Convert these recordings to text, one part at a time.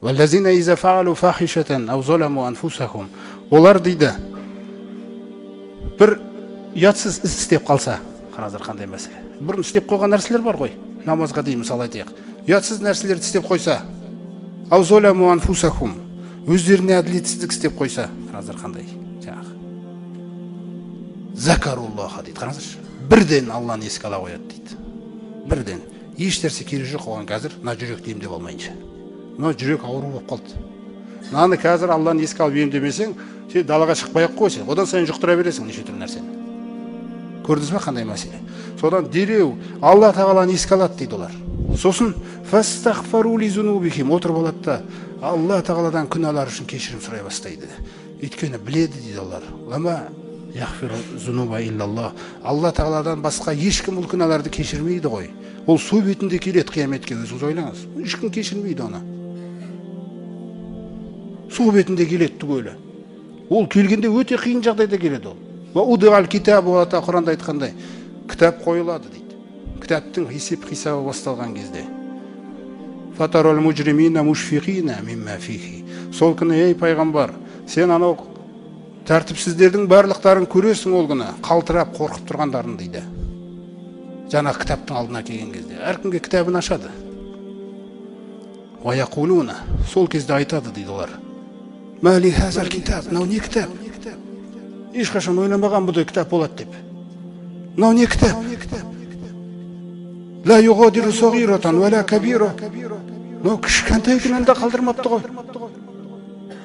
وَالَّذِينَ إِذَا فَعَلُوا فَاحِشَةً أَوْ ظَلَمُوا أَنفُسَهُمْ. Олар дейді, бір ұятсыз іс істеп қалса, қараңыздар қандай мәселе. Бұрын істеп қойған нәрселер бар ғой. Намазға дейін мысалы айтайық. Ұятсыз нәрселерді істеп қойса, أَوْ ظَلَمُوا أَنفُسَهُمْ. Өздеріне әділетсіздік істеп қойса, қараңыздар қандай. Закаруллаха дейді. Қараңыздаршы. Бірден Алланы еске ала қояды дейді. Бірден. Еш нәрсе керегі жоқ оған қазір, мына жүректі емдеп алмайынша. Мына жүрек ауру болып қалды. Мынаны қазір Алланы еске алып емдемесең, сен далаға шықпай-ақ қойсың. Одан сайын жұқтыра бересің неше түрлі нәрсені. Көрдіңіз бе қандай мәселе? Содан дереу Алла тағаланы еске алады дейді олар. Сосын фастағфару ли зунубихим, отырып алады да Алла тағаладан күнәлар үшін кешірім сұрай бастайды. Өйткені біледі дейді олар. Ама яғфиру зунуба иллаллах. Алла тағаладан басқа ешкім бұл күнәларды кешірмейді ғой. Ол су бетінде келеді қияметке, өзіңіз ойлаңыз. Ешкім кешірмейді оны. Су бетінде келеді түгелі. Ол келгенде өте қиын жағдайда келеді ол. Ва удиал китабу, Құранда айтқандай, кітап қойылады дейді. Кітаптың хисабы басталған кезде. Фатарал мужримина мушфиқина мимма фихи. Сол күні ей пайғамбар, сен анау тәртіпсіздердің барлықтарын көресің ол күні, қалтырап қорқып тұрғандарын дейді. Жаңа кітаптың алдына келген кезде әркімге кітабын ашады. Ва яқулуна, сол кезде айтады дейді олар. Мали хазал китаб, мынау не кітап? Ешқашан ойламаған бұдай кітап болады деп. Мынау не кітап? Ла юғадиру сағиратан ва ла кабира. Мынау кішкентай күнәні де қалдырмапты ғой.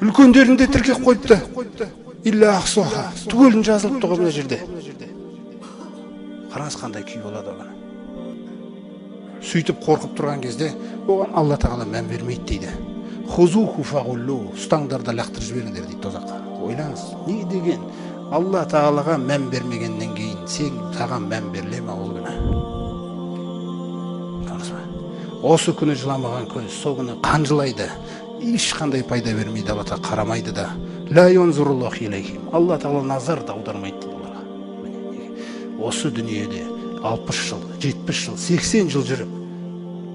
Үлкендерін де тіркеп қойыпты. Илля ақсоха, түгелін жазылыпты ғой мына жерде. Қараңыз қандай күй болады оған. Сөйтіп қорқып тұрған кезде оған Алла тағала мән бермейді дейді. Хузуху фағуллу, ұстаңдарды лақтырып жіберіңдер дейді тозаққа. Ойлаңыз, не деген? Алла тағалаға мән бермегеннен кейін сен саған мән беріле ме ол күні? Осы күні жыламаған көз, сол күні қанжылайды. Ешқандай пайда бермейді, Алла тағала қарамайды да. Ла юнзуруллаху илейхим. Алла тағала назар да аудармайды дейді оларға. Осы дүниеде 60 жыл, 70 жыл, 80 жыл жүріп,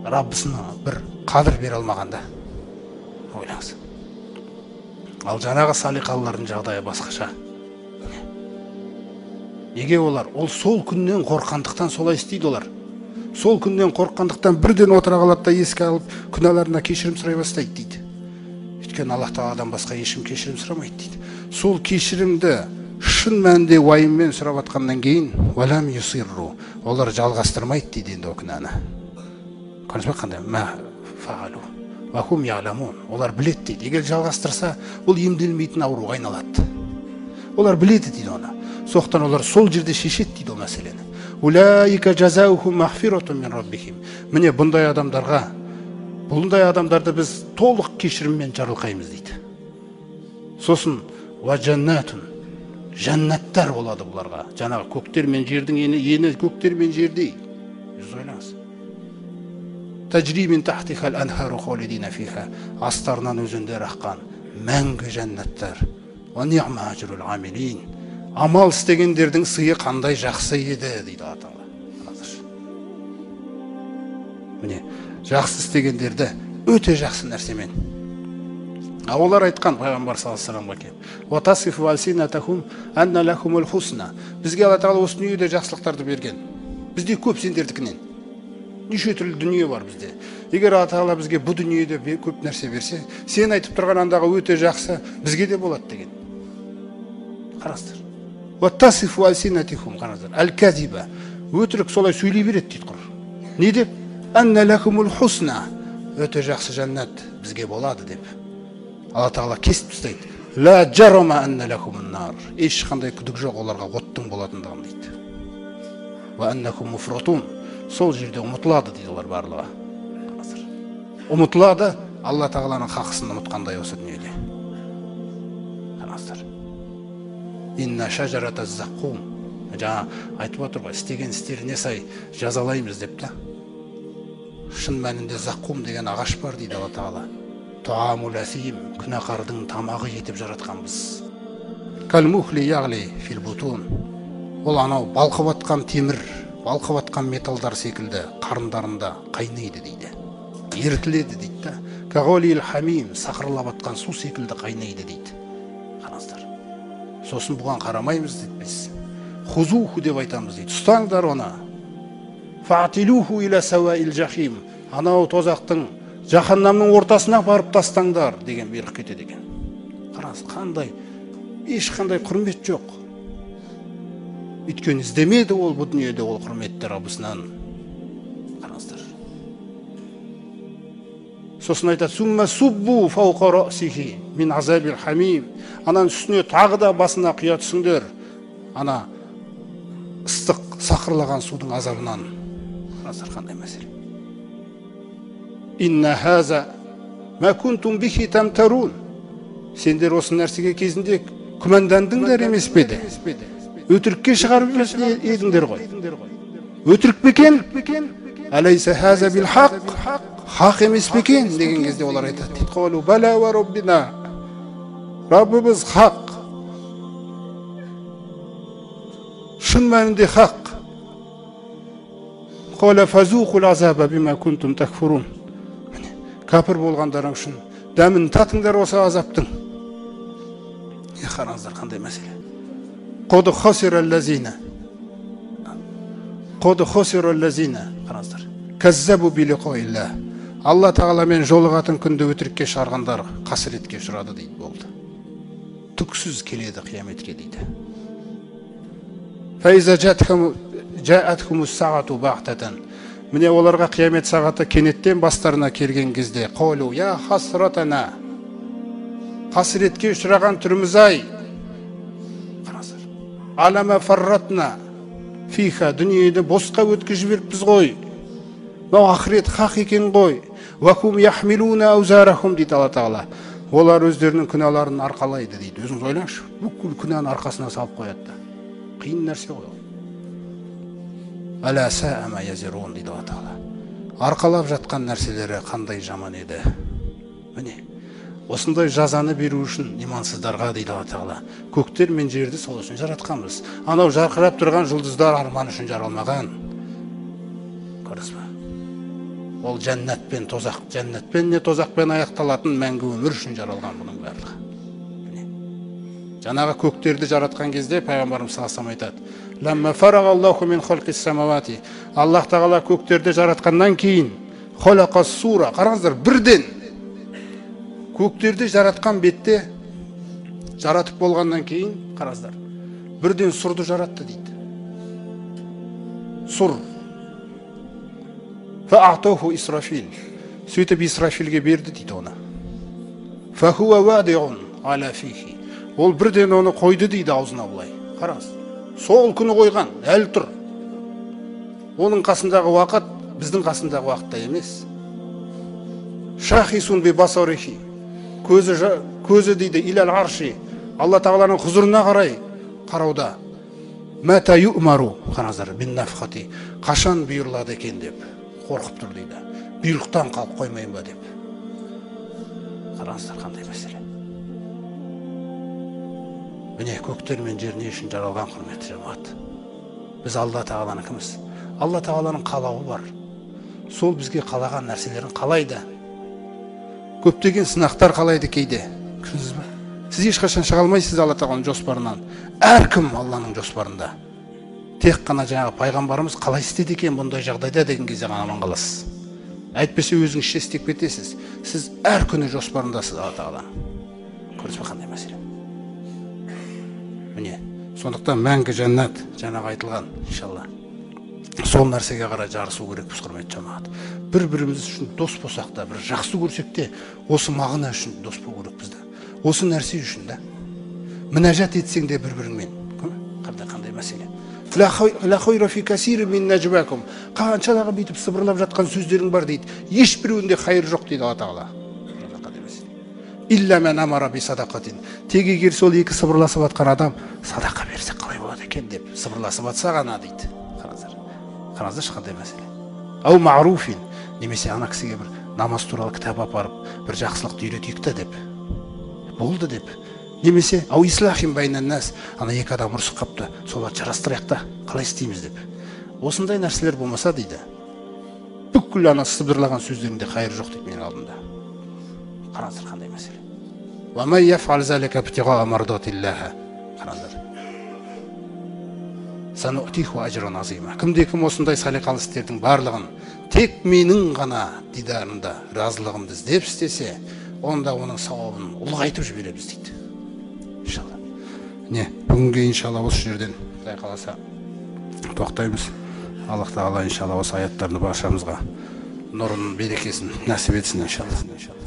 Раббысына бір қадір бере алмағанда. Ойлаңыз. Ал жаңағы салиқалылардың жағдайы басқаша. Неге олар? Ол сол күннен қорққандықтан солай істейді олар. Сол күннен қорққандықтан бірден отыра қалады да еске алып, күнәларына кешірім сұрай бастайды дейді. Өйткені Аллах тағаладан басқа ешкім кешірім сұрамайды дейді. Сол кешірімді шын мәнінде уайыммен сұрап атқаннан кейін, валам юсирру, олар жалғастырмайды дейді енді о күнәні. Көрдіңіз бе қандай? Ма фағалу ва хум я'ламун. Олар біледі дейді. Егер жалғастырса, ол емделмейтін ауруға айналады. Олар біледі дейді оны. Соқтан олар сол жерде шешеді дейді ол мәселені. Улаика жазаухум мағфиратун мин раббихим. Міне бұндай адамдарды біз толық кешіріммен жарылқаймыз дейді. Сосын ва жаннатун, жаннаттар болады бұларға. Жаңағы көктер мен жердің ені көктер мен жердей. Жүз ойлаңыз. Тажри мин тахтихал анхару холидина фиха. Астарынан өзендер аққан мәңгі жаннаттар. Ва ни'ма ажрул амилин. Амал істегендердің сыйы қандай жақсы еді дейді Алла тағала. Міне, жақсы істегендерді өте жақсы нәрсемен. Олар айтқан пайғамбар саллаллаху алейхи ва саллям: "Ва тасифу алсинатахум анна лахумул хусна." Бізге Алла тағала осы дүниеде жақсылықтарды берген. Бізде көп сендердікінен. Неше түрлі дүние бар бізде. Егер Алла тағала бізге бұл дүниеде көп нәрсе берсе, сен айтып тұрған андағы өте жақсы бізге де болады деген. Қараңыздар. Ваттасифу алсинатихум, қараңыздар. Әл-казиба, өтірік солай сөйлей береді дейді Құран. Не деп? Анна лакумул хусна, өте жақсы жаннат бізге болады деп. Алла тағала кесіп тастайды. Ла жарама анна лакумун нар, ешқандай күдік жоқ оларға оттың болатындығын дейді. Ва аннакум муфратун, сол жерде ұмытылады дейді олар барлығы. Ұмытылады, Алла тағаланың хақысын ұмытқандай осы дүниеде. Қараңыздар. Инна шажарата заққум. Жаңа айтып отыр ғой, істеген істеріне сай жазалаймыз деп та. Шын мәнінде заққум деген ағаш бар дейді Алла тағала. Туамул асим, күнәқардың тамағы етіп жаратқанбыз. Калмухли яғли фил бутун. Ол анау балқып атқан темір, балқып атқан металдар секілді қарындарында қайнайды дейді. Ерітіледі дейді да. кағолил хамим, сақырлап атқан су секілді қайнайды дейді. Қараңыздар. Сосын бұған қарамаймыз дейді біз. Хузуху деп айтамыз дейді. Ұстаңдар оны. Фатилуху иля сауаил жахим. Анау тозақтың, жаһаннамның ортасына барып тастаңдар деген бұйрық кетеді екен. Қараңыз, қандай, ешқандай құрмет жоқ. Өйткені іздемеді ол бұл дүниеде ол құрметті Раббысынан. Қараңыздар. Сосын айтады: "Сумма суббу фауқа раъсихи мин азабил хамим." Анан үстіне тағы да басына құя түсіңдер. Ана ыстық сақырлаған судың азабынан. Қараңыздар, қандай мәселе. Инна хаза ма кунтум бихи тамтарун. Сендер осы нәрсеге кезінде күмәндандыңдар емес пе еді? Өтірікке шығарып едіңдер ғой. Өтірік пе екен? Алайса хаза бил хақ? Хақ емес пе екен деген кезде олар айтады: "Қолу бала ва раббина." Раббымыз хақ. Шын мәнінде хақ. Қола фазуқул азаба бима кунтум такфурун. Кәпір болғандарың үшін дәмін татыңдар осы азаптың. Қараңыздар, қандай мәселе. Қод хасираллазина. Қараңыздар. Каззабу билиқоилла. Алла тағаламен жолығатын күнде өтірікке шығарғандар қасіретке ұшырады дейді, болды. Түксіз келеді қияметке дейді. Файза жаатхумус саату бақтатан. Міне оларға қиямет сағаты кенеттен бастарына келген кезде: "Қолу я хасратана." Қасіретке ұшыраған түріміз-ай. Қараңыздар. Алама фарратна фиха, дүниеде босқа өткізіп жіберіппіз ғой. Мынау ақырет хақ екен ғой. Вакум яхмилуна аузарахум дейді Алла тағала. Олар өздерінің күнәларын арқалайды дейді. Өзіңіз ойлаңызшы, бүкіл күнәні арқасына салып қояды. Қиын нәрсе ғой. Ала саа ма язирун дейді Алла тағала. Арқалап жатқан нәрселері қандай жаман еді. Міне, осындай жазаны беру үшін имансыздарға дейді Алла тағала: "Көктер мен жерді сол үшін жаратқанбыз." Анау жарқырап тұрған жұлдыздар арман үшін жаралмаған. Көрдіңіз бе? Ол жәннатпен, тозақ, жәннатпен не тозақпен аяқталатын мәңгі өмір үшін жаралған бұның барлығы. Жаңағы көктерді жаратқан кезде пайғамбарымыз саллаллаху алейхи айтады: "Ламма фарағаллаху мин халқис самавати." Аллах тағала көктерді жаратқаннан кейін халақас сура. Қараңыздар, бірден көктерді жаратқан бетте жаратып болғаннан кейін, қараңыздар, бірден сұрды жаратты дейді. Сұр. Фаатуху Исрафил. Сөйтіп Исрафилге берді дейді оны. Фахуа вадиун ала фихи. Ол бірден оны қойды дейді аузына бұлай. Қараңыз. Сол күні қойған, әлі тұр. Оның қасындағы уақыт біздің қасындағы уақытта емес. Шахисун би басарихи. Көзі дейді илал арши. Алла тағаланың хұзырына қарай қарауда. Мата юмару. Қараңыздар, бин нафхати. Қашан бұйырылады екен деп қорқып тұр дейді. Бұйрықтан қалып қоймайын ба деп. Қараңыздар, қандай мәселе. Міне, көктер мен жер не үшін жаралған, құрметті жамағат? Біз Алла тағаланыкіміз. Алла тағаланың қалауы бар. Сол бізге қалаған нәрселерін қалайды. Көптеген сынақтар қалайды кейде. Көрдіңіз бе? Сіз ешқашан шыға алмайсыз Алла тағаланың жоспарынан. Әркім Алланың жоспарында. Тек қана жаңағы пайғамбарымыз қалай істеді екен бұндай жағдайда деген кезде ғана аман қаласыз. Әйтпесе өзіңізше істеп кетесіз. Сіз әр күні жоспарындасыз Алла тағаланың. Көрдіңіз бе қандай мәселе? Міне, сондықтан мәңгі жәннат жаңағы айтылған, иншалла. Сол нәрсеге қарай жарысу керекпіз, құрметті жамағат. Бір-біріміз үшін дос болсақ та, бір жақсы көрсек те, осы мағына үшін дос болу керекпіз да. Осы нәрсе үшін да. Мінәжат етсең де бір-біріңмен. Қандай мәселе. Ла хойра фи касирин мин najвакум. Қаншалығы бүйтіп сыбырлап жатқан сөздерің бар дейді. Ешбіреуінде хайыр жоқ дейді Алла тағала. Илля мен амара би садақатин. Тек егер сол екі сыбырласып жатқан адам садақа берсе қалай болады екен деп сыбырласып жатса ғана дейді. Қараңыздар, қандай мәселе. Ау маруфин. Немесе ана кісіге бір намаз туралы кітап апарып, бір жақсылықты үйретейік та деп. Болды деп. Немесе ау ислахин байнан нас. Ана екі адам ұрысып қапты, соларды жарастырайық та, қалай істейміз деп. Осындай нәрселер болмаса дейді. Бүкіл ана сыбырлаған сөздерінде хайыр жоқ дейді менің алдымда. Қараңыздар қандай мәселе. Ва ман яфъал залика ibtigha'a mardatillahi. Қараңыздар. Сану'тиху ажран азима. Кім осындай салиқалы істердің барлығын тек менің ғана дидарымда разылығымды іздеп істесе, онда оның сауабын ұлғайтып жібереміз дейді. Иншалла. Не, бүгінге иншалла осы жерден Құдай қаласа тоқтаймыз. Аллах тағала иншалла осы аяттарды баршамызға нұрын, берекесін нәсіп етсін иншалла.